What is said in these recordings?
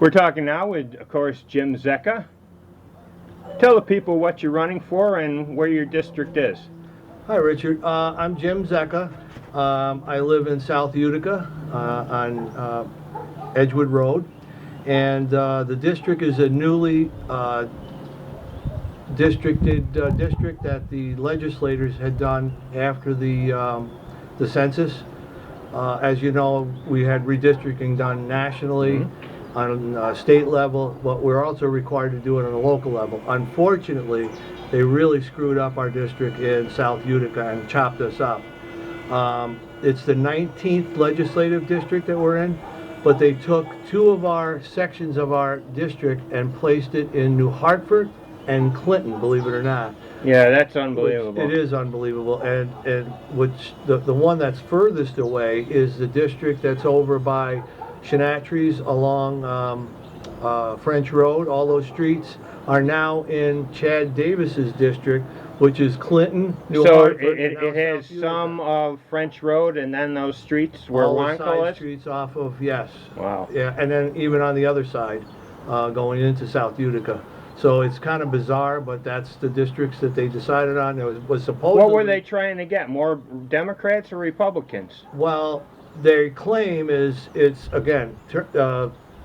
We're talking now with, of course, Jim Zecca. Tell the people what you're running for and where your district is. Hi, Richard. I'm Jim Zecca. I live in South Utica on Edgewood Road, and the district is a newly district that the legislators had done after the census. As you know, we had redistricting done nationally on state level, but we're also required to do it on a local level. Unfortunately, they really screwed up our district in South Utica and chopped us up. It's the 19th legislative district that we're in, but they took two of our sections of our district and placed it in New Hartford and Clinton, believe it or not. Yeah, that's unbelievable. It is unbelievable, and which the one that's furthest away is the district that's over by Shenatries along French Road. All those streets are now in Chad Davis's district, which is Clinton, New Hartford. It has some of French Road, and then those streets where all the Wanko side is? streets off of, yes. Wow. Yeah, and then even on the other side, going into South Utica. So it's kind of bizarre, but that's the districts that they decided on. It was supposedly... What were they trying to get? More Democrats or Republicans? Well, their claim is it's, again,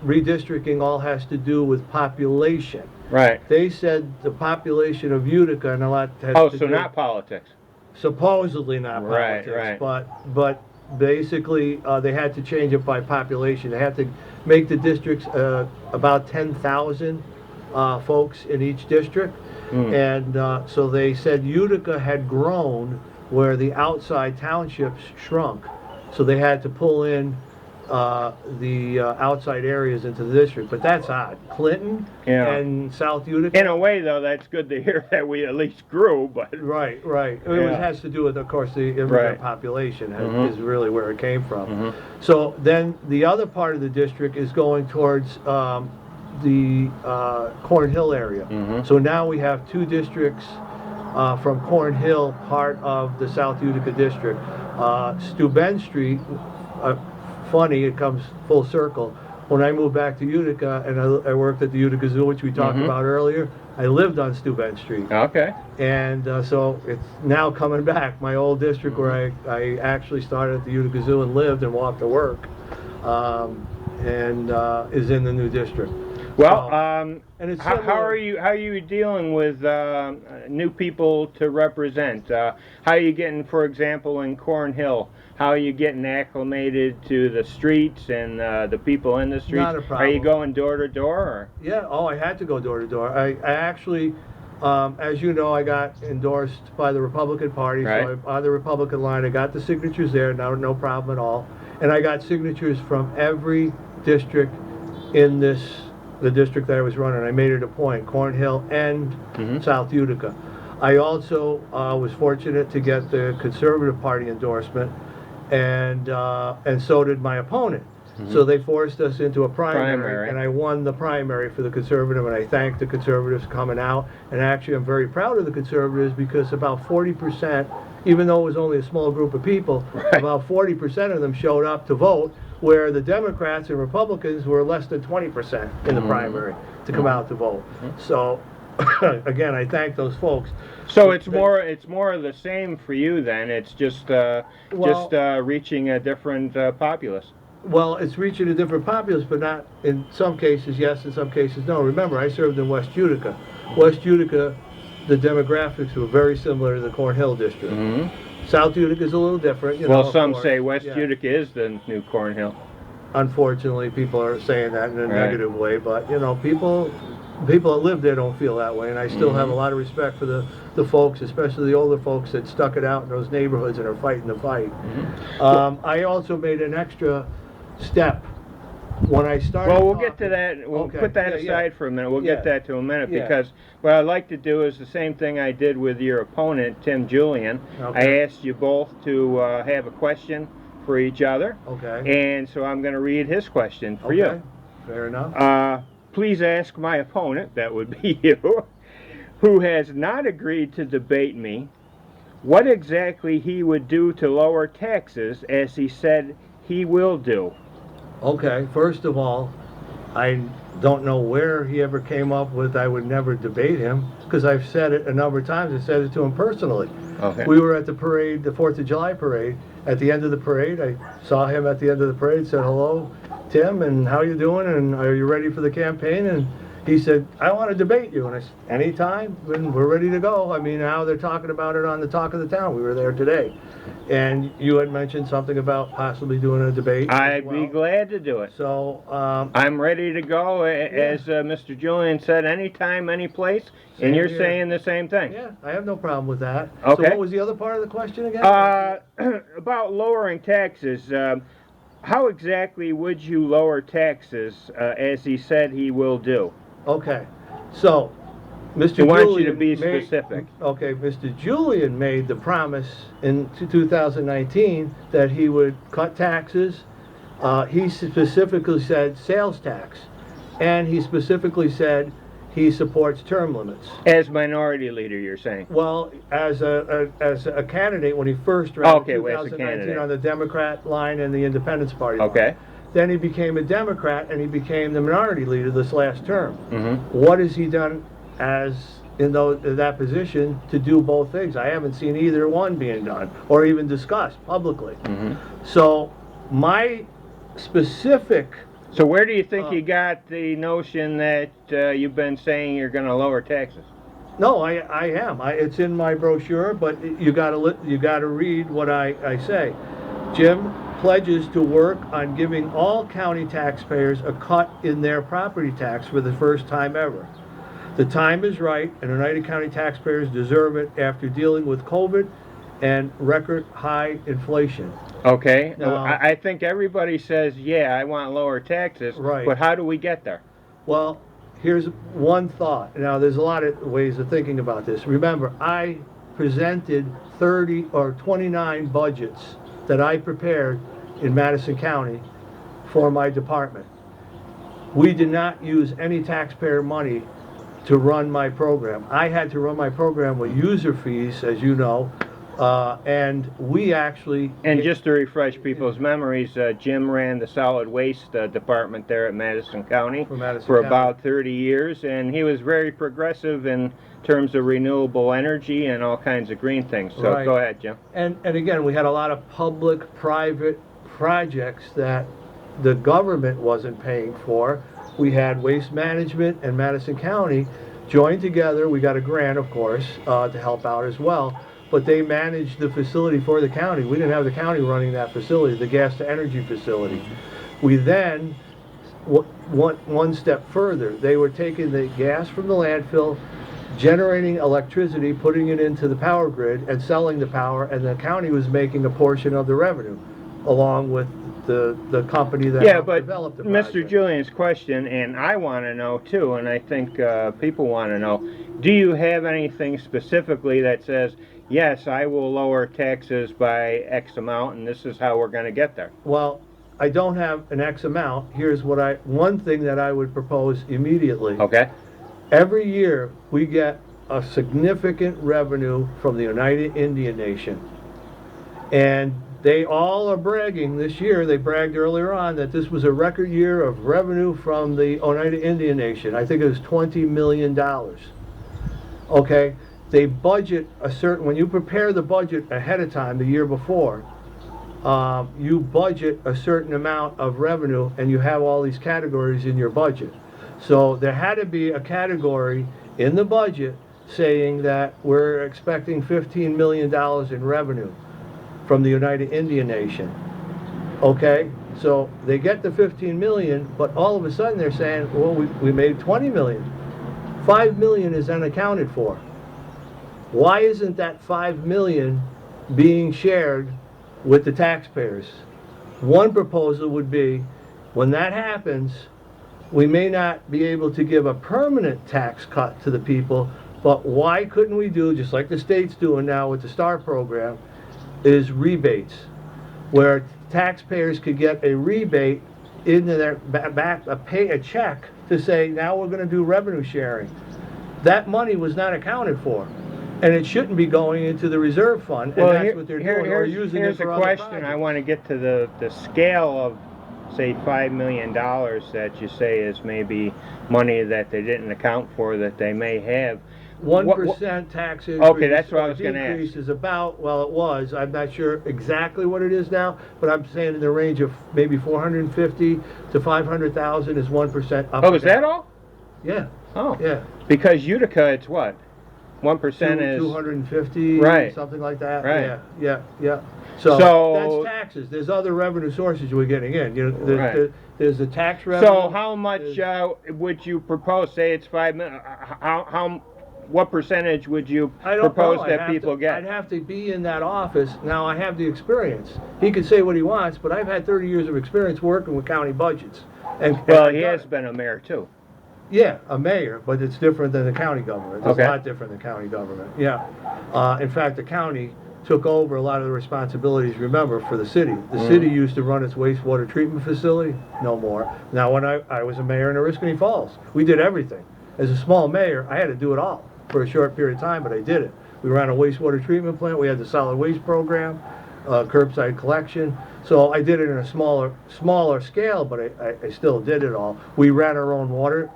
redistricting all has to do with population. Right. They said the population of Utica and a lot has to so do, not politics. supposedly not politics, Right. but basically they had to change it by population. They had to make the districts about 10,000 folks in each district, and so they said Utica had grown where the outside townships shrunk, so they had to pull in the outside areas into the district. But that's odd. Clinton and South Utica. In a way, though, that's good to hear that we at least grew. But Right. It has to do with, of course, the immigrant population is really where it came from. So then the other part of the district is going towards the Corn Hill area. So now we have two districts from Corn Hill, part of the South Utica district. Steuben Street, funny, it comes full circle. When I moved back to Utica and I worked at the Utica Zoo, which we talked about earlier, I lived on Steuben Street. Okay. And so it's now coming back. My old district where I actually started at the Utica Zoo and lived and walked to work, and is in the new district. Well, and it's how are you dealing with new people to represent? How are you getting, for example, in Corn Hill? How are you getting acclimated to the streets and the people in the streets? Not a problem. Are you going door to door? Or? Yeah. Oh, I had to go door to door. I actually, as you know, I got endorsed by the Republican Party, so I'm on the Republican line. I got the signatures there. No problem at all. And I got signatures from every district in the district that I was running. I made it a point, Corn Hill and South Utica. I also was fortunate to get the Conservative Party endorsement, and so did my opponent. So they forced us into a primary, and I won the primary for the Conservative, and I thank the Conservatives coming out. And actually, I'm very proud of the Conservatives because about 40%, even though it was only a small group of people, about 40% of them showed up to vote, where the Democrats and Republicans were less than 20% in the primary to come out to vote. So, again, I thank those folks. So it's more of the same for you then. It's just reaching a different populace. Well, it's reaching a different populace, but not in some cases yes, in some cases no. Remember, I served in West Utica. West Utica, the demographics were very similar to the Corn Hill district. South Utica is a little different. You know, some say West Utica is the new Corn Hill. Unfortunately, people are saying that in a negative way, but you know, people that live there don't feel that way, and I still have a lot of respect for the folks, especially the older folks that stuck it out in those neighborhoods and are fighting the fight. I also made an extra step when I started. Well, we'll get to that. We'll put that aside for a minute. We'll get that to a minute because what I'd like to do is the same thing I did with your opponent, Tim Julian. I asked you both to have a question for each other. And so I'm going to read his question for you. Fair enough. Please ask my opponent, that would be you, who has not agreed to debate me, what exactly he would do to lower taxes as he said he will do. Okay, first of all, I don't know where he ever came up with I would never debate him, because I've said it a number of times. I said it to him personally. Okay. We were at the parade, the 4th of July parade. At the end of the parade, I saw him at the end of the parade, said, "Hello, Tim, and how you doing, and are you ready for the campaign?" And he said, "I want to debate you." And I said, "Anytime, and we're ready to go." I mean, now they're talking about it on the Talk of the Town. We were there today. And you had mentioned something about possibly doing a debate. I'd be glad to do it. So I'm ready to go, as Mr. Julian said, anytime, any place, and you're saying the same thing. Yeah, I have no problem with that. Okay. So what was the other part of the question again? About lowering taxes. How exactly would you lower taxes, as he said he will do? Okay, so Mr. I want Julian you to be specific. Okay, Mr. Julian made the promise in 2019 that he would cut taxes. He specifically said sales tax, and he specifically said he supports term limits. As minority leader, you're saying? Well, as a candidate when he first ran in 2019 on the Democrat line and the Independence Party line. Okay. Then he became a Democrat, and he became the minority leader this last term. Mm-hmm. What has he done as in that position to do both things? I haven't seen either one being done or even discussed publicly. Mm-hmm. So my specific... So where do you think you got the notion that you've been saying you're going to lower taxes? No, I am. It's in my brochure, but you got to read what I say. Jim pledges to work on giving all county taxpayers a cut in their property tax for the first time ever. The time is right, and Oneida County taxpayers deserve it after dealing with COVID and record high inflation. Okay. Now, I think everybody says, yeah, I want lower taxes. Right. But how do we get there? Well, here's one thought. Now, there's a lot of ways of thinking about this. Remember, I presented 30 or 29 budgets that I prepared in Madison County for my department. We did not use any taxpayer money to run my program. I had to run my program with user fees, as you know, and we actually... And just to refresh people's memories, Jim ran the solid waste department there at Madison County for about 30 years, and he was very progressive in terms of renewable energy and all kinds of green things. So Right. Go ahead, Jim. And again, we had a lot of public-private projects that the government wasn't paying for. We had Waste Management and Madison County joined together. We got a grant, of course, to help out as well. But they managed the facility for the county. We didn't have the county running that facility, the gas-to-energy facility. We then went one step further. They were taking the gas from the landfill, generating electricity, putting it into the power grid, and selling the power, and the county was making a portion of the revenue, along with the company that helped develop the project. Mr. Julian's question, and I want to know too, and I think people want to know, do you have anything specifically that says, yes, I will lower taxes by X amount, and this is how we're going to get there? Well, I don't have an X amount. Here's one thing that I would propose immediately. Okay. Every year, we get a significant revenue from the Oneida Indian Nation. And they all are bragging this year, they bragged earlier on, that this was a record year of revenue from the Oneida Indian Nation. I think it was $20 million. Okay? They budget when you prepare the budget ahead of time, the year before, you budget a certain amount of revenue, and you have all these categories in your budget. So there had to be a category in the budget saying that we're expecting $15 million in revenue from the Oneida Indian Nation. Okay? So they get the 15 million, but all of a sudden they're saying, well, we made 20 million. 5 million is unaccounted for. Why isn't that 5 million being shared with the taxpayers? One proposal would be, when that happens, we may not be able to give a permanent tax cut to the people, but why couldn't we do, just like the state's doing now with the STAR program, is rebates, where taxpayers could get a rebate into their back, pay a check to say, now we're going to do revenue sharing. That money was not accounted for, and it shouldn't be going into the reserve fund, and that's what they're doing, or using it for other projects. Here's a question. I want to get to the scale say $5 million that you say is maybe money that they didn't account for that they may have. 1% tax increase. Okay, that's what I was going to ask. Is about, well, it was, I'm not sure exactly what it is now, but I'm saying in the range of maybe 450 to 500,000 is 1% up. Oh, is that all? Yeah. Oh. Yeah. Because Utica, it's what? 1% is 250, right, something like that. Right. Yeah. So that's taxes. There's other revenue sources we're getting in. You know, there's the tax revenue. So how much would you propose? Say it's 5 million. What percentage would you propose that people get? I'd have to be in that office. Now I have the experience. He can say what he wants, but I've had 30 years of experience working with county budgets. Well, he has been a mayor too. Yeah, a mayor, but it's different than the county government. It's a lot different than county government. Yeah. In fact, the county took over a lot of the responsibilities, remember, for the city. The city used to run its wastewater treatment facility, no more. Now, when I was a mayor in Oriskany Falls, we did everything. As a small mayor, I had to do it all for a short period of time, but I did it. We ran a wastewater treatment plant, we had the solid waste program, curbside collection. So I did it in a smaller scale, but I still did it all. We ran our own water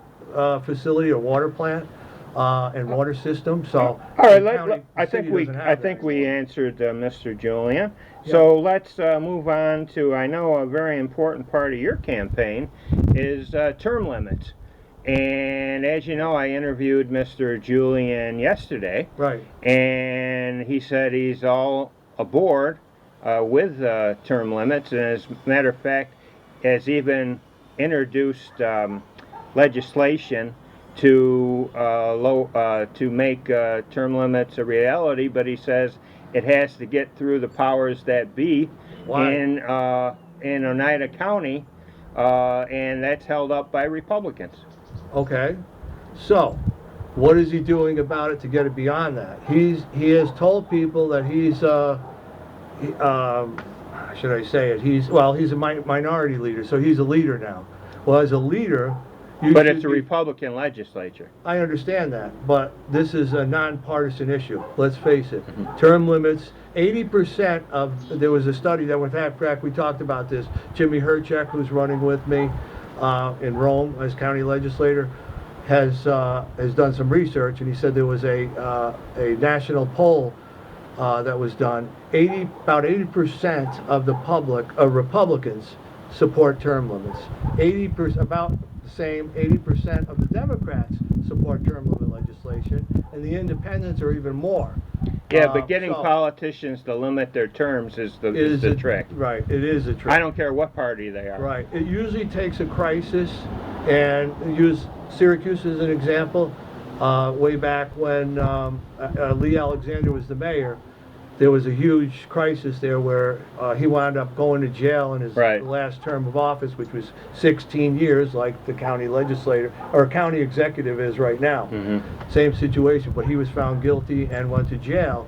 facility or water plant and water system. So all right, I think we answered Mr. Julian. Yeah. So let's move on to, I know a very important part of your campaign is term limits. And as you know, I interviewed Mr. Julian yesterday. Right. And he said he's all aboard with term limits, and as a matter of fact, has even introduced legislation to make term limits a reality. But he says it has to get through the powers that be in Oneida County, and that's held up by Republicans. Okay, so what is he doing about it to get it beyond that? He has told people that he's should I say it? He's a minority leader, so he's a leader now. Well, as a leader, but it's a Republican legislature. I understand that, but this is a nonpartisan issue. Let's face it. Term limits. 80% of there was a study that went back. We talked about this. Jimmy Herchek, who's running with me in Rome as county legislator, has done some research, and he said there was a national poll that was done. About 80% of the public, Republicans, support term limits. 80%, about the same. 80% of the Democrats support term limit legislation, and the independents are even more. Yeah, but getting politicians to limit their terms is the trick. Right, it is a trick. I don't care what party they are. Right. It usually takes a crisis, and use Syracuse as an example. Way back when Lee Alexander was the mayor, there was a huge crisis there where he wound up going to jail in his last term of office, which was 16 years, like the county legislator or county executive is right now. Same situation, but he was found guilty and went to jail.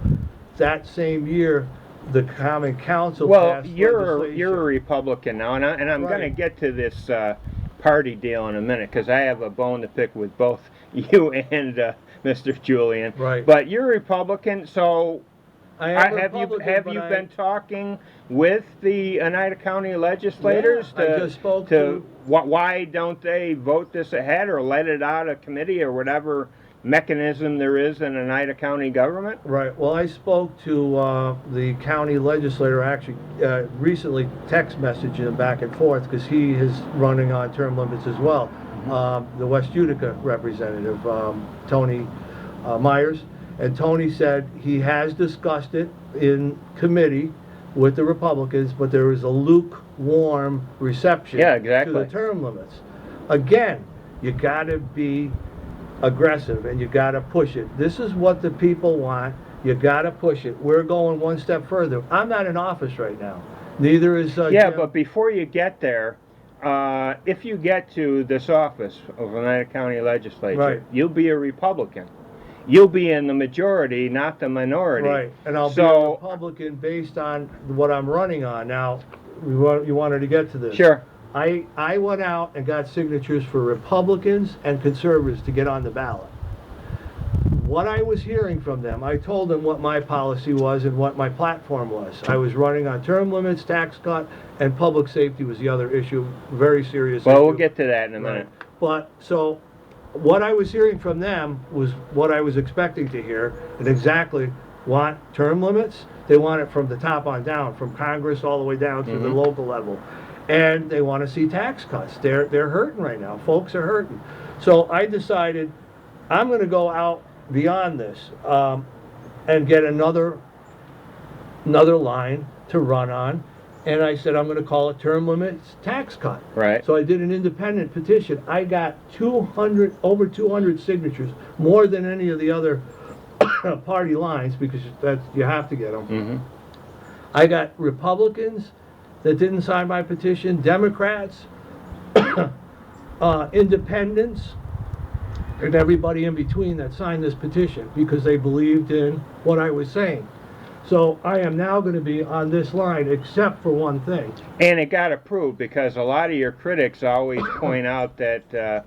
That same year, the Common Council passed legislation. You're a Republican now, and I'm going to get to this party deal in a minute, because I have a bone to pick with both you and Mr. Julian. Right. But you're a Republican, so have you been talking with the Oneida County legislators why don't they vote this ahead or let it out of committee or whatever mechanism there is in Oneida County government? Right. Well, I spoke to the county legislator, actually recently text messaged him back and forth, because he is running on term limits as well. The West Utica representative, Tony Myers. And Tony said he has discussed it in committee with the Republicans, but there is a lukewarm reception to the term limits. Again, you got to be aggressive and you got to push it. This is what the people want. You got to push it. We're going one step further. I'm not in office right now. Neither is Jim. But before you get there, if you get to this office of Oneida County Legislature, you'll be a Republican. You'll be in the majority, not the minority. Right, and I'll be a Republican based on what I'm running on. Now, you wanted to get to this. Sure. I went out and got signatures for Republicans and conservatives to get on the ballot. what I was hearing from them, I told them what my policy was and what my platform was. I was running on term limits, tax cut, and public safety was the other issue, very serious issue. Well, we'll get to that in a minute. Right. But, so, what I was hearing from them was what I was expecting to hear, and exactly want term limits. They want it from the top on down, from Congress all the way down to the local level. And they want to see tax cuts. They're hurting right now. Folks are hurting. So I decided I'm going to go out beyond this and get another line to run on. And I said I'm going to call it term limits tax cut. Right. So I did an independent petition. I got over 200 signatures, more than any of the other party lines, because you have to get them. I got Republicans that didn't sign my petition, Democrats, independents, and everybody in between that signed this petition because they believed in what I was saying. So I am now going to be on this line, except for one thing. And it got approved because a lot of your critics always point out that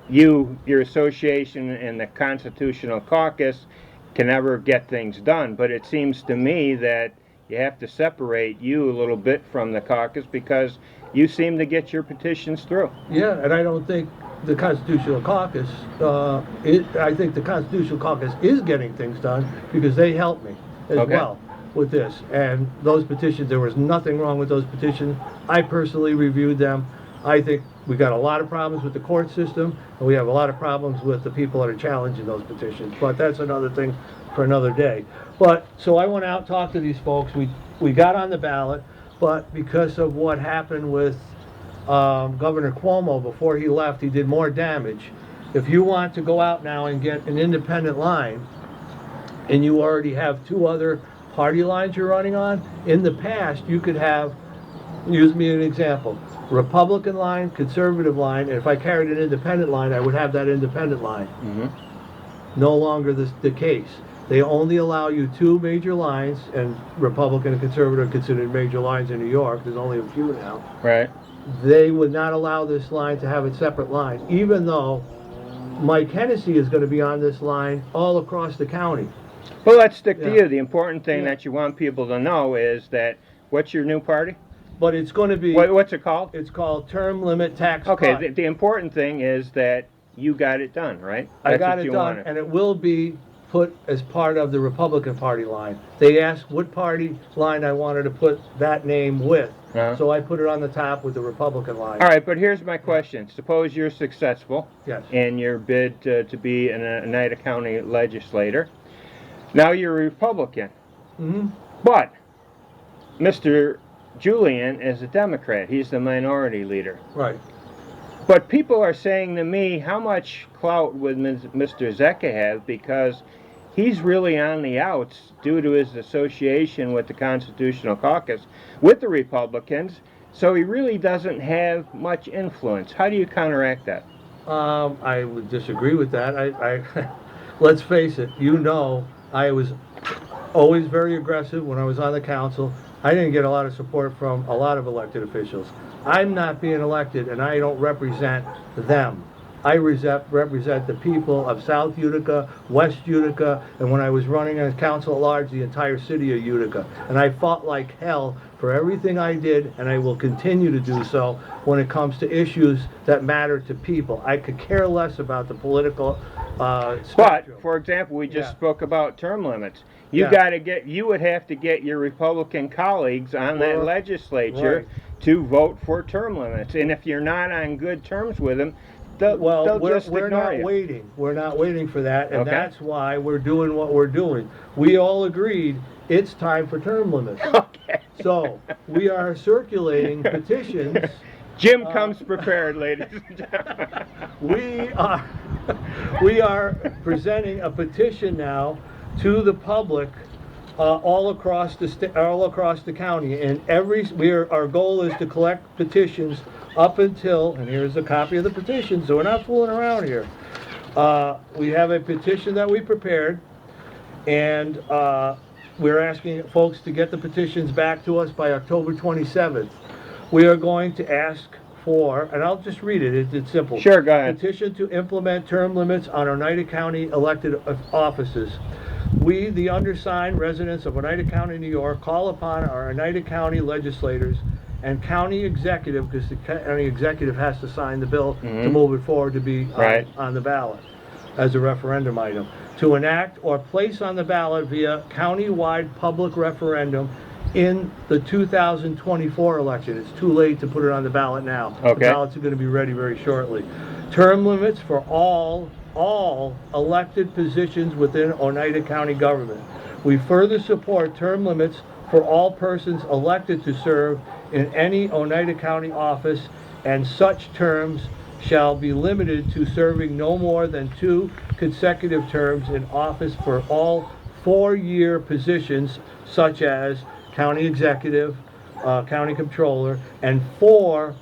your association and the Constitutional Caucus can never get things done. But it seems to me that you have to separate you a little bit from the caucus because you seem to get your petitions through. Yeah, and I don't think the Constitutional Caucus, I think the Constitutional Caucus is getting things done because they helped me as well with this. And those petitions, there was nothing wrong with those petitions. I personally reviewed them. I think we got a lot of problems with the court system, and we have a lot of problems with the people that are challenging those petitions. But that's another thing for another day. But, so I went out, talked to these folks. We got on the ballot, but because of what happened with Governor Cuomo before he left, he did more damage. If you want to go out now and get an independent line, and you already have two other party lines you're running on, in the past you could have, use me as an example, Republican line, conservative line, and if I carried an independent line, I would have that independent line. No longer the case. They only allow you two major lines, and Republican and conservative are considered major lines in New York. There's only a few now. Right. They would not allow this line to have a separate line, even though Mike Hennessy is going to be on this line all across the county. Well, let's stick to you. The important thing that you want people to know is that, what's your new party? But it's going to be... What's it called? It's called Term Limit Tax Cut. Okay, the important thing is that you got it done, right? I got it done, and it will be put as part of the Republican Party line. They asked what party line I wanted to put that name with. So I put it on the top with the Republican line. All right, but here's my question. Suppose you're successful in your bid to be an Oneida County legislator. Now you're a Republican. But Mr. Julian is a Democrat. He's the minority leader. Right. But people are saying to me, how much clout would Mr. Zecca have, because he's really on the outs due to his association with the Constitutional Caucus with the Republicans, so he really doesn't have much influence. How do you counteract that? I would disagree with that. Let's face it, you know, I was always very aggressive when I was on the council. I didn't get a lot of support from a lot of elected officials. I'm not being elected, and I don't represent them. I represent the people of South Utica, West Utica, and when I was running as council at large, the entire city of Utica. And I fought like hell for everything I did, and I will continue to do so when it comes to issues that matter to people. I could care less about the political spectrum. But, for example, we just spoke about term limits. You would have to get your Republican colleagues on that legislature to vote for term limits. And if you're not on good terms with them, we're not waiting. We're not waiting for that, and that's why we're doing what we're doing. We all agreed it's time for term limits. So we are circulating petitions. Jim comes prepared, ladies and gentlemen. We are presenting a petition now to the public all across the county, and our goal is to collect petitions up until, and here's a copy of the petition, so we're not fooling around here. We have a petition that we prepared, and we're asking folks to get the petitions back to us by October 27th. We are going to ask for, and I'll just read it, it's simple. Sure, go ahead. Petition to implement term limits on Oneida County elected offices. We, the undersigned residents of Oneida County, New York, call upon our Oneida County legislators and county executive, because the county executive has to sign the bill to move it forward to be on the ballot as a referendum item, to enact or place on the ballot via county-wide public referendum in the 2024 election. It's too late to put it on the ballot now. Okay. The ballots are going to be ready very shortly. Term limits for all elected positions within Oneida County government. We further support term limits for all persons elected to serve in any Oneida County office, and such terms shall be limited to serving no more than 2 consecutive terms in office for all 4-year positions, such as county executive, county controller, and 4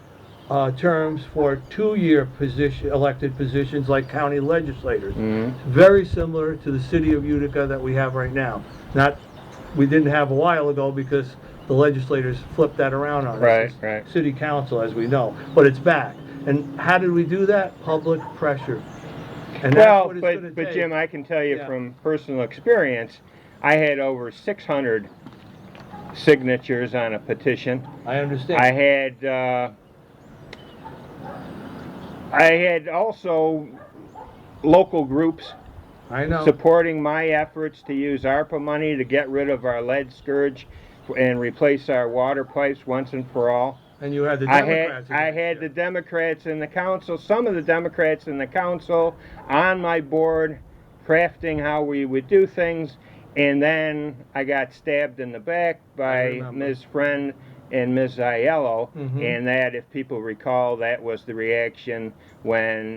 terms for 2-year elected positions like county legislators. Very similar to the city of Utica that we have right now. We didn't have a while ago because the legislators flipped that around on us. Right. City council, as we know, but it's back. And how did we do that? Public pressure. And well, but Jim, I can tell you from personal experience, I had over 600 signatures on a petition. I understand. I had also local groups supporting my efforts to use ARPA money to get rid of our lead scourge and replace our water pipes once and for all. And you had the Democrats. I had the Democrats in the council, some of the Democrats in the council on my board, crafting how we would do things, and then I got stabbed in the back by Ms. Friend and Ms. Aiello, and that, if people recall, that was the reaction when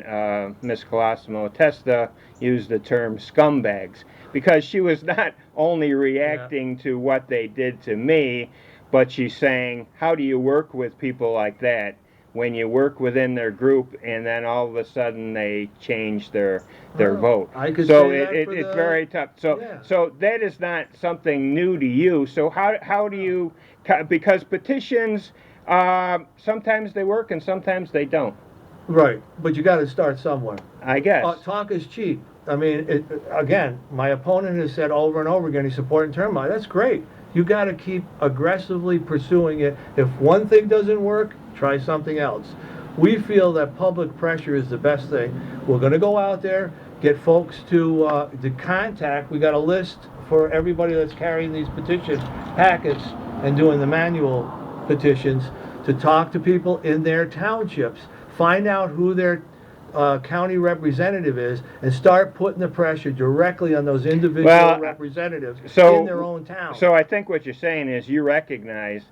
Ms. Colosimo Testa used the term scumbags, because she was not only reacting to what they did to me, but she's saying, how do you work with people like that when you work within their group and then all of a sudden they change their vote? So it's very tough. So that is not something new to you. So how do you, because petitions, sometimes they work and sometimes they don't. Right, but you got to start somewhere. I guess. Talk is cheap. I mean, again, my opponent has said over and over again he's supporting term limits. That's great. You got to keep aggressively pursuing it. If one thing doesn't work, try something else. We feel that public pressure is the best thing. We're going to go out there, get folks to contact. We got a list for everybody that's carrying these petition packets and doing the manual petitions, to talk to people in their townships, find out who their county representative is, and start putting the pressure directly on those individual representatives in their own town. So I think what you're saying is you recognize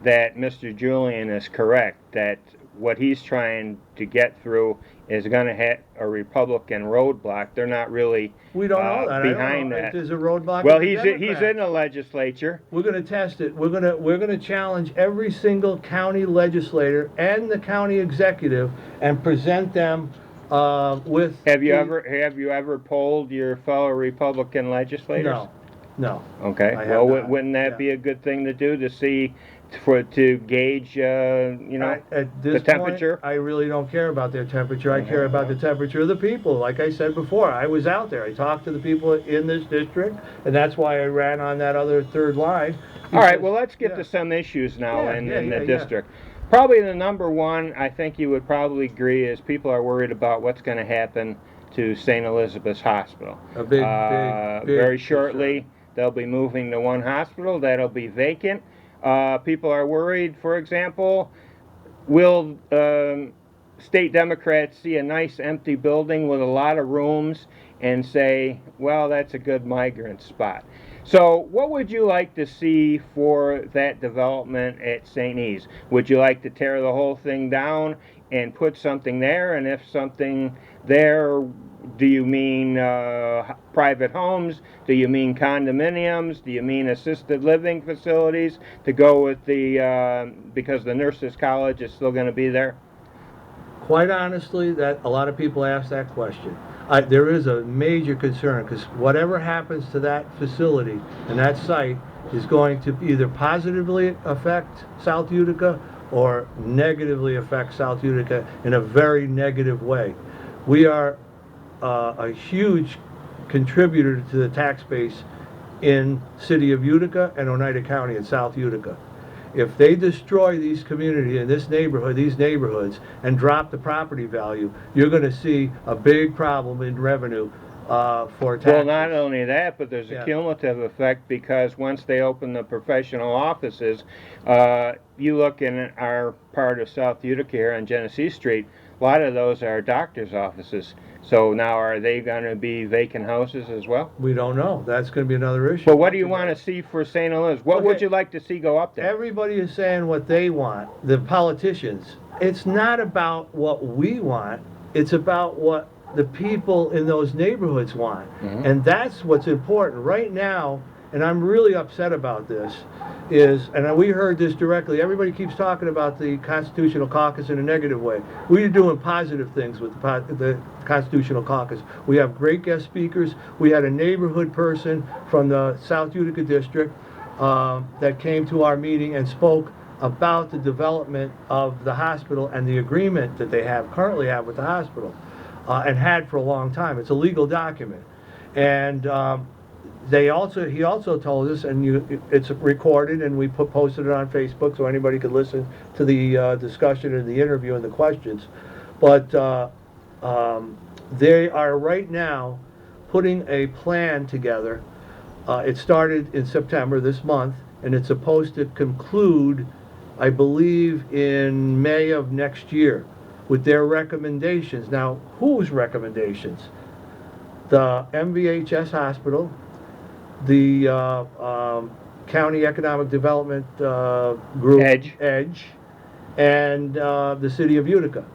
that Mr. Julian is correct, that what he's trying to get through is going to hit a Republican roadblock. They're not really we don't know that. behind that. There's a roadblock. Well, he's in the legislature. We're going to test it. We're going to challenge every single county legislator and the county executive and present them with. Have you ever polled your fellow Republican legislators? No. Okay. Well, wouldn't that be a good thing to do, to see, to gauge, at this the temperature? Point, I really don't care about their temperature. I care about the temperature of the people. Like I said before, I was out there. I talked to the people in this district, and that's why I ran on that other third line. All right. Well, let's get to some issues now in the district. Probably the number one, I think you would probably agree, is people are worried about what's going to happen to St. Elizabeth's Hospital. A big very shortly, they'll be moving to one hospital that'll be vacant. People are worried, for example, will state Democrats see a nice empty building with a lot of rooms and say, well, that's a good migrant spot? So what would you like to see for that development at St. E's? Would you like to tear the whole thing down and put something there? And if something there, do you mean private homes? Do you mean condominiums? Do you mean assisted living facilities to go with the, because the nurses' college is still going to be there? Quite honestly, that a lot of people ask that question. There is a major concern, because whatever happens to that facility and that site is going to either positively affect South Utica or negatively affect South Utica in a very negative way. We are a huge contributor to the tax base in city of Utica and Oneida County in South Utica. If they destroy these communities in this neighborhood, these neighborhoods, and drop the property value, you're going to see a big problem in revenue for taxes. Well, not only that, but there's a cumulative effect, because once they open the professional offices, you look in our part of South Utica here on Genesee Street, a lot of those are doctor's offices. So now, are they going to be vacant houses as well? We don't know. That's going to be another issue. But what do you want to see for St. Louis? What would you like to see go up there? Everybody is saying what they want, the politicians. It's not about what we want. It's about what the people in those neighborhoods want. And that's what's important. Right now, and I'm really upset about this, and we heard this directly, everybody keeps talking about the Constitutional Caucus in a negative way. We're doing positive things with the Constitutional Caucus. We have great guest speakers. We had a neighborhood person from the South Utica District that came to our meeting and spoke about the development of the hospital and the agreement that they currently have with the hospital, and had for a long time. It's a legal document. And he also told us, and it's recorded, and we posted it on Facebook so anybody could listen to the discussion and the interview and the questions. But they are right now putting a plan together. It started in September this month, and it's supposed to conclude, I believe, in May of next year with their recommendations. Now, whose recommendations? The MVHS hospital, the County Economic Development Group, EDGE, and the City of Utica,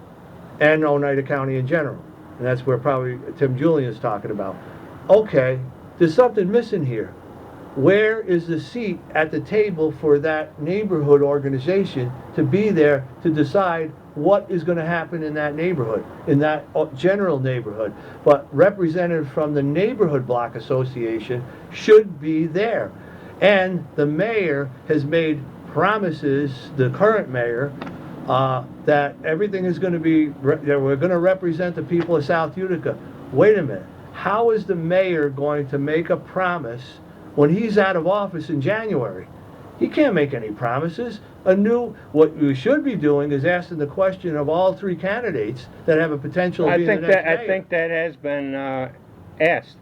and Oneida County in general. And that's where probably Tim Julian is talking about. Okay, there's something missing here. Where is the seat at the table for that neighborhood organization to be there to decide what is going to happen in that neighborhood, in that general neighborhood? But representatives from the Neighborhood Block Association should be there. And the mayor has made promises, the current mayor, that everything is going to be, that we're going to represent the people of South Utica. Wait a minute. How is the mayor going to make a promise when he's out of office in January? He can't make any promises. What we should be doing is asking the question of all three candidates that have a potential to be the next mayor. I think that has been asked.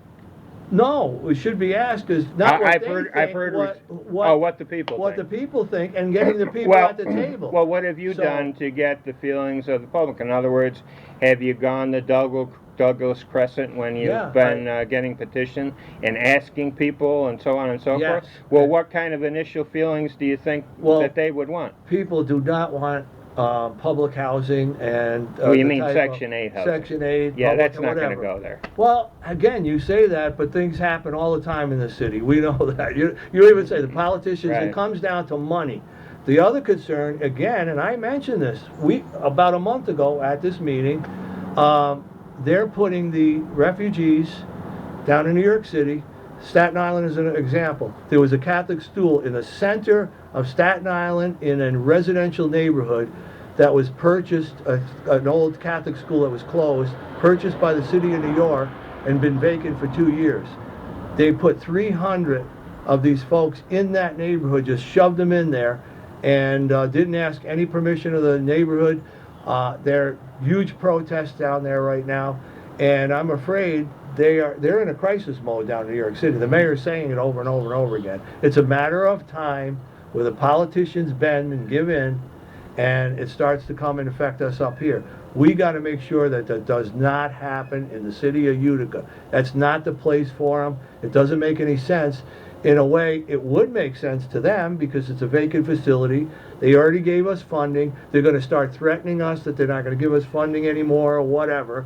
No, it should be asked is not what I've heard what the people think. What the people think, and getting the people at the table. Well, what have you done to get the feelings of the public? In other words, have you gone to Douglas Crescent when you've been getting petitioned and asking people and so on and so forth? Well, what kind of initial feelings do you think that they would want? People do not want public housing and... well, you mean Section 8 housing? Section 8, yeah, that's not going to go there. Well, again, you say that, but things happen all the time in the city. We know that. You even say the politicians, it comes down to money. The other concern, again, and I mentioned this, about a month ago at this meeting, they're putting the refugees down in New York City. Staten Island is an example. There was a Catholic school in the center of Staten Island in a residential neighborhood that was purchased, an old Catholic school that was closed, purchased by the city of New York and been vacant for 2 years. They put 300 of these folks in that neighborhood, just shoved them in there, and didn't ask any permission of the neighborhood. There are huge protests down there right now, and I'm afraid they're in a crisis mode down in New York City. The mayor's saying it over and over and over again. It's a matter of time where the politicians bend and give in, and it starts to come and affect us up here. We got to make sure that that does not happen in the city of Utica. That's not the place for them. It doesn't make any sense. In a way, it would make sense to them because it's a vacant facility. They already gave us funding. They're going to start threatening us that they're not going to give us funding anymore or whatever,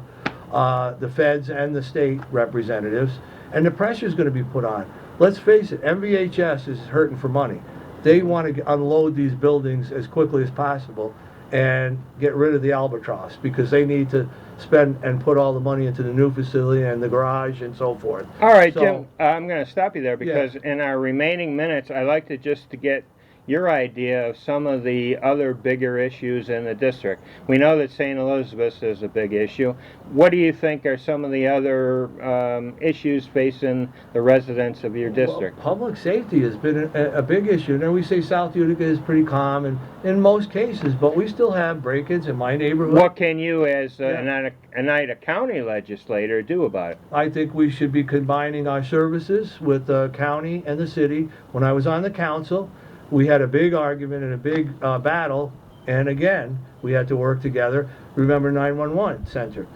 the feds and the state representatives, and the pressure is going to be put on. Let's face it, MVHS is hurting for money. They want to unload these buildings as quickly as possible and get rid of the albatross because they need to spend and put all the money into the new facility and the garage and so forth. All right, so, Jim, I'm going to stop you there because in our remaining minutes, I'd like to get your idea of some of the other bigger issues in the district. We know that St. Elizabeth's is a big issue. What do you think are some of the other issues facing the residents of your district? Well, public safety has been a big issue. Now we say South Utica is pretty calm in most cases, but we still have break-ins in my neighborhood. What can you, as an Oneida County legislator, do about it? I think we should be combining our services with the county and the city. When I was on the council, we had a big argument and a big battle, and again, we had to work together. Remember 911 center.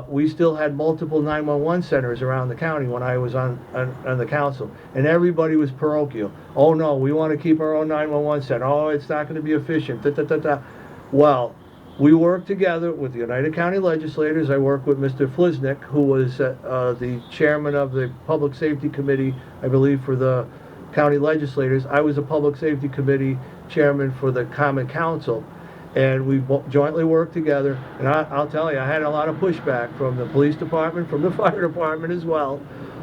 We still had multiple 911 centers around the county when I was on the council, and everybody was parochial. Oh no, we want to keep our own 911 center. Oh, it's not going to be efficient. Da, da, da, da. Well, we worked together with the Oneida County legislators. I worked with Mr. Flisnick, who was the chairman of the Public Safety Committee, I believe, for the county legislators. I was a Public Safety Committee chairman for the Common Council. And we jointly worked together, and I'll tell you, I had a lot of pushback from the police department, from the fire department as well,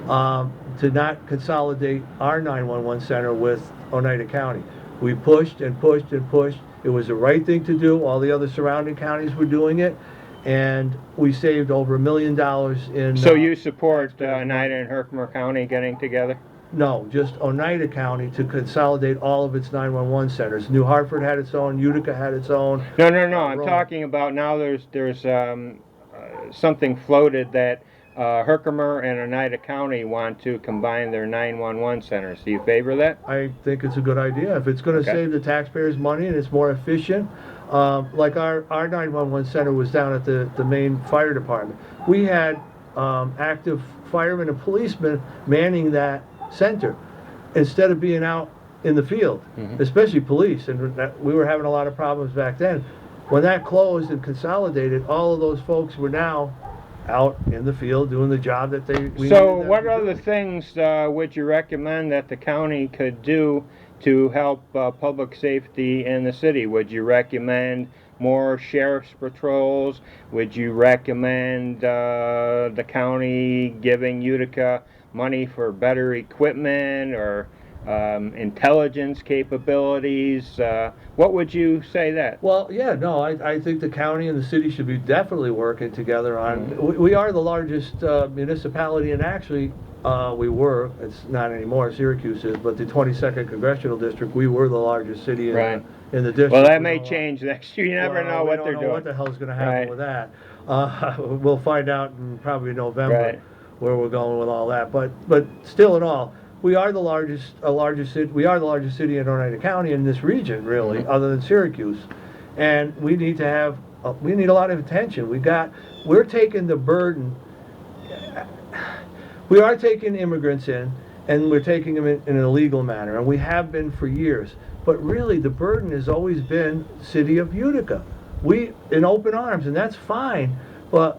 to not consolidate our 911 center with Oneida County. We pushed and pushed and pushed. It was the right thing to do. All the other surrounding counties were doing it, and we saved over $1 million in... So you support Oneida and Herkimer County getting together? No, just Oneida County to consolidate all of its 911 centers. New Hartford had its own, Utica had its own. No, I'm talking about now there's something floated that Herkimer and Oneida County want to combine their 911 centers. Do you favor that? I think it's a good idea. If it's going to save the taxpayers money and it's more efficient, like our 911 center was down at the main fire department. We had active firemen and policemen manning that center instead of being out in the field, especially police, and we were having a lot of problems back then. When that closed and consolidated, all of those folks were now out in the field doing the job that we So what other things would you recommend that the county could do to help public safety in the city? Would you recommend more sheriff's patrols? Would you recommend the county giving Utica money for better equipment or intelligence capabilities? What would you say that? Well, yeah, no, I think the county and the city should be definitely working together on... We are the largest municipality, and actually we were, it's not anymore, Syracuse is, but the 22nd Congressional District, we were the largest city in the district. Well, that may change next year. You never know what they're doing. We don't know what the hell's going to happen with that. We'll find out in probably November where we're going with all that. But still in all, we are the largest city in Oneida County in this region, really, other than Syracuse. And we need to have, we need a lot of attention. We're taking the burden. We are taking immigrants in, and we're taking them in an illegal manner, and we have been for years. But really, the burden has always been city of Utica. We in open arms, and that's fine, but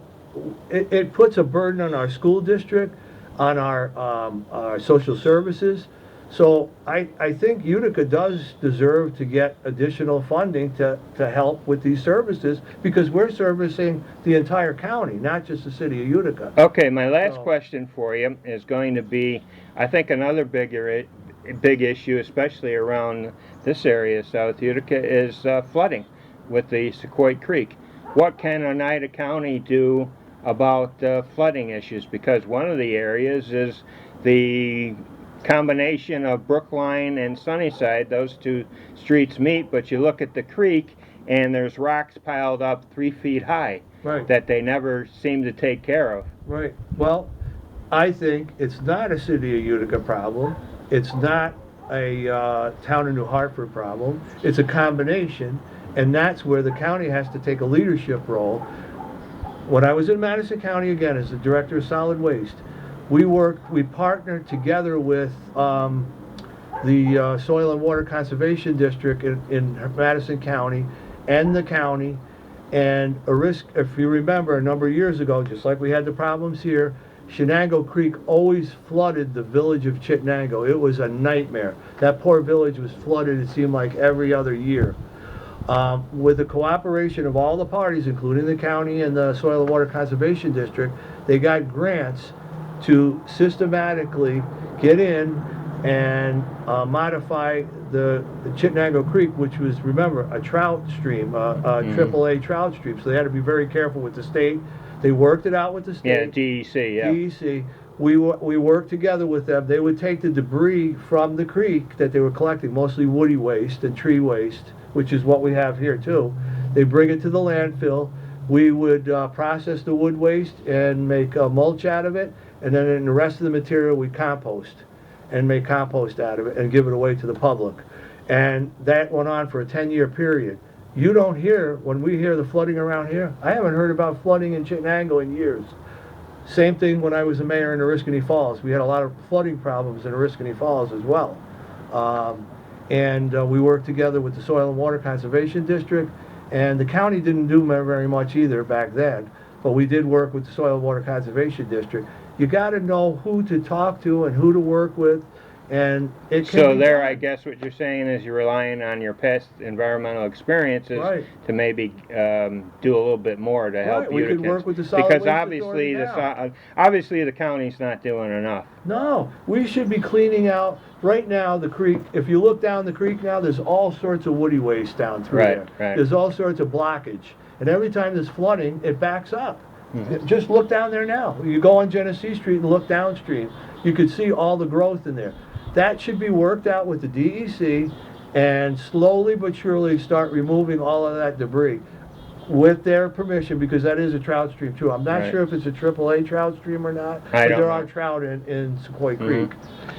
it puts a burden on our school district, on our social services. So I think Utica does deserve to get additional funding to help with these services, because we're servicing the entire county, not just the city of Utica. Okay, my last question for you is going to be, I think another big issue, especially around this area of South Utica, is flooding with the Sequoia Creek. What can Oneida County do about flooding issues? Because one of the areas is the combination of Brookline and Sunnyside. Those two streets meet, but you look at the creek and there's rocks piled up 3 feet high that they never seem to take care of. Right. Well, I think it's not a city of Utica problem. It's not a town of New Hartford problem. It's a combination, and that's where the county has to take a leadership role. When I was in Madison County, again, as the director of solid waste, we partnered together with the Soil and Water Conservation District in Madison County and the county, and if you remember, a number of years ago, just like we had the problems here, Shenango Creek always flooded the village of Chittenango. It was a nightmare. That poor village was flooded, it seemed like, every other year. With the cooperation of all the parties, including the county and the Soil and Water Conservation District, they got grants to systematically get in and modify the Chittenango Creek, which was, remember, a trout stream, AAA trout stream. So they had to be very careful with the state. They worked it out with the state. Yeah, DEC, yeah. DEC. We worked together with them. They would take the debris from the creek that they were collecting, mostly woody waste and tree waste, which is what we have here too. They bring it to the landfill. We would process the wood waste and make mulch out of it, and then in the rest of the material we compost and make compost out of it and give it away to the public. And that went on for a 10-year period. You don't hear, when we hear the flooding around here, I haven't heard about flooding in Chittenango in years. Same thing when I was the mayor in Oriskany Falls. We had a lot of flooding problems in Oriskany Falls as well. We worked together with the Soil and Water Conservation District, and the county didn't do very much either back then, but we did work with the Soil and Water Conservation District. You got to know who to talk to and who to work with, and it can So be there, done. I guess what you're saying is you're relying on your past environmental experiences Right. to maybe do a little bit more to help Right, we could Uticans. work with the Solid Because Waste obviously Authority obviously the county's not doing enough. No, we should be cleaning out, right now, the creek. If you look down the creek now, there's all sorts of woody waste down through there. Right. There's all sorts of blockage. And every time there's flooding, it backs up. Mm-hmm. Just look down there now. You go on Genesee Street and look downstream. You could see all the growth in there. That should be worked out with the DEC and slowly but surely start removing all of that debris with their permission, because that is a trout stream too. I'm not Right. sure if it's a AAA trout stream or not, I but don't there know. are trout in Sequoia Creek.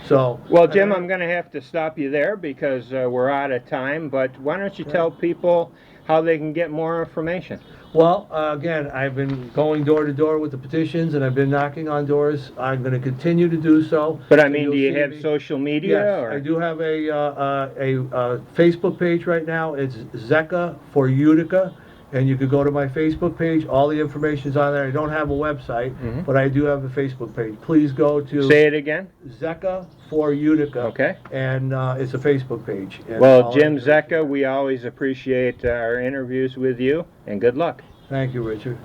So, Well, Jim, I'm going to have to stop you there because we're out of time, but why don't you tell people how they can get more information? Well, again, I've been going door to door with the petitions, and I've been knocking on doors. I'm going to continue to do so. But I And mean, you'll do you see have me- social media? Yes, Or? I do have a Facebook page right now. It's Zecca for Utica, and you could go to my Facebook page. All the information's on there. I don't have a website, but I do have a Facebook page. Please go to Say it again. Zecca for Utica. Okay. And it's a Facebook page. And Well, all Jim information- Zecca, we always appreciate our interviews with you, and good luck. Thank you, Richard.